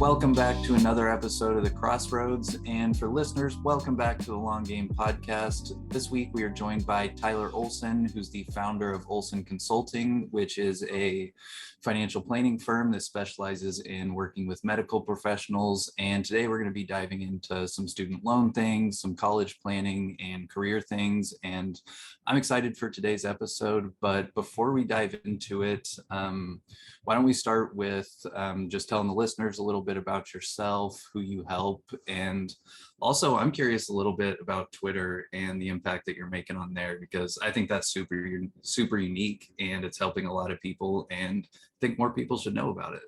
Welcome back to another episode of The Crossroads. And for listeners, welcome back to the Long Game Podcast. This week, we are joined by Tyler Olson, who's the founder of Olson Consulting, which is a financial planning firm that specializes in working with medical professionals. And today we're going to be diving into some student loan things, some college planning and career things. And I'm excited for today's episode. But before we dive into it, why don't we start with just telling the listeners a little bit about yourself, who you help, and also I'm curious a little bit about Twitter and the impact that you're making on there, because I think that's super unique and it's helping a lot of people, and I think more people should know about it.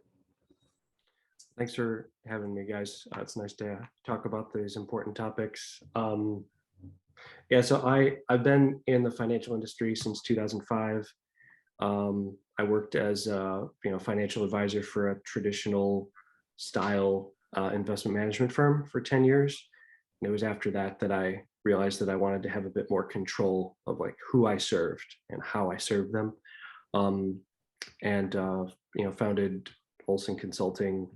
Thanks for having me, guys. It's nice to talk about these important topics. So I've been in the financial industry since 2005. I worked as a financial advisor for a traditional style investment management firm for 10 years. And it was after that that I realized that I wanted to have a bit more control of like who I served and how I served them. Founded Olson Consulting,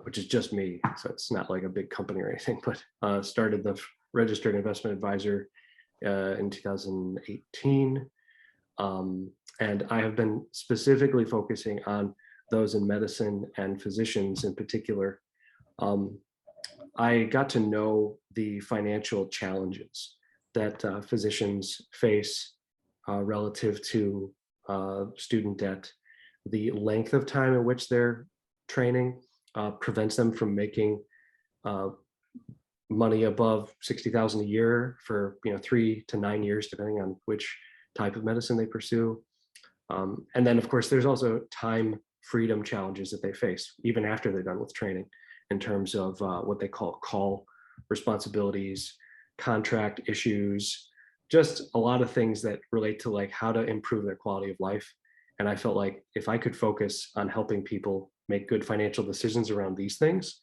which is just me. So it's not like a big company or anything, but started the registered investment advisor in 2018. And I have been specifically focusing on those in medicine and physicians in particular. I got to know the financial challenges that physicians face relative to student debt. The length of time in which they're training prevents them from making money above $60,000 a year for 3 to 9 years, depending on which type of medicine they pursue. And then, of course, there's also time freedom challenges that they face even after they're done with training, in terms of what they call responsibilities, contract issues, just a lot of things that relate to like how to improve their quality of life. And I felt like if I could focus on helping people make good financial decisions around these things,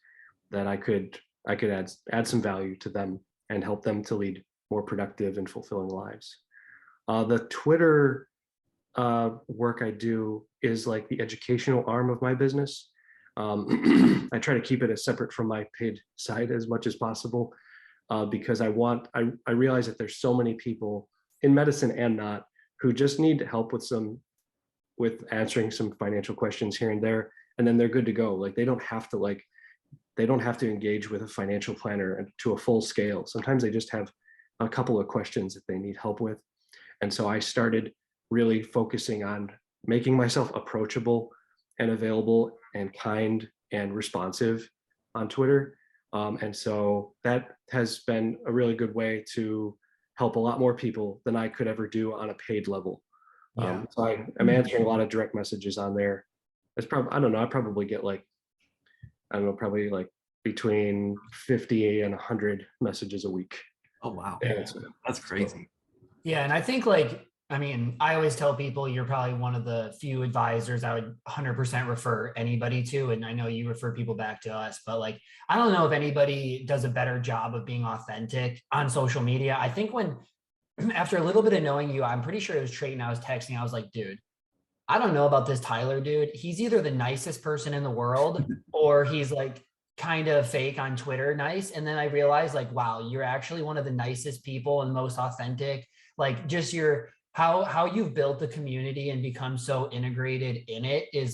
that I could add some value to them and help them to lead more productive and fulfilling lives. The Twitter work I do is like the educational arm of my business. I try to keep it as separate from my paid side as much as possible, because I realize that there's so many people in medicine and not who just need help with answering some financial questions here and there, and then they're good to go. Like they don't have to engage with a financial planner to a full scale. Sometimes they just have a couple of questions that they need help with. And so I started really focusing on making myself approachable and available and kind and responsive on Twitter. And so that has been a really good way to help a lot more people than I could ever do on a paid level. Yeah. So I'm answering a lot of direct messages on there. It's probably, I probably get probably like between 50 and 100 messages a week. Oh, wow. Yeah. That's crazy. Yeah. And I think I always tell people you're probably one of the few advisors I would 100% refer anybody to. And I know you refer people back to us, but I don't know if anybody does a better job of being authentic on social media. I think after a little bit of knowing you, I'm pretty sure it was Trayton I was texting. I was like, dude, I don't know about this Tyler dude. He's either the nicest person in the world or he's like kind of fake on Twitter nice. And then I realized wow, you're actually one of the nicest people and most authentic. Just how you've built the community and become so integrated in it is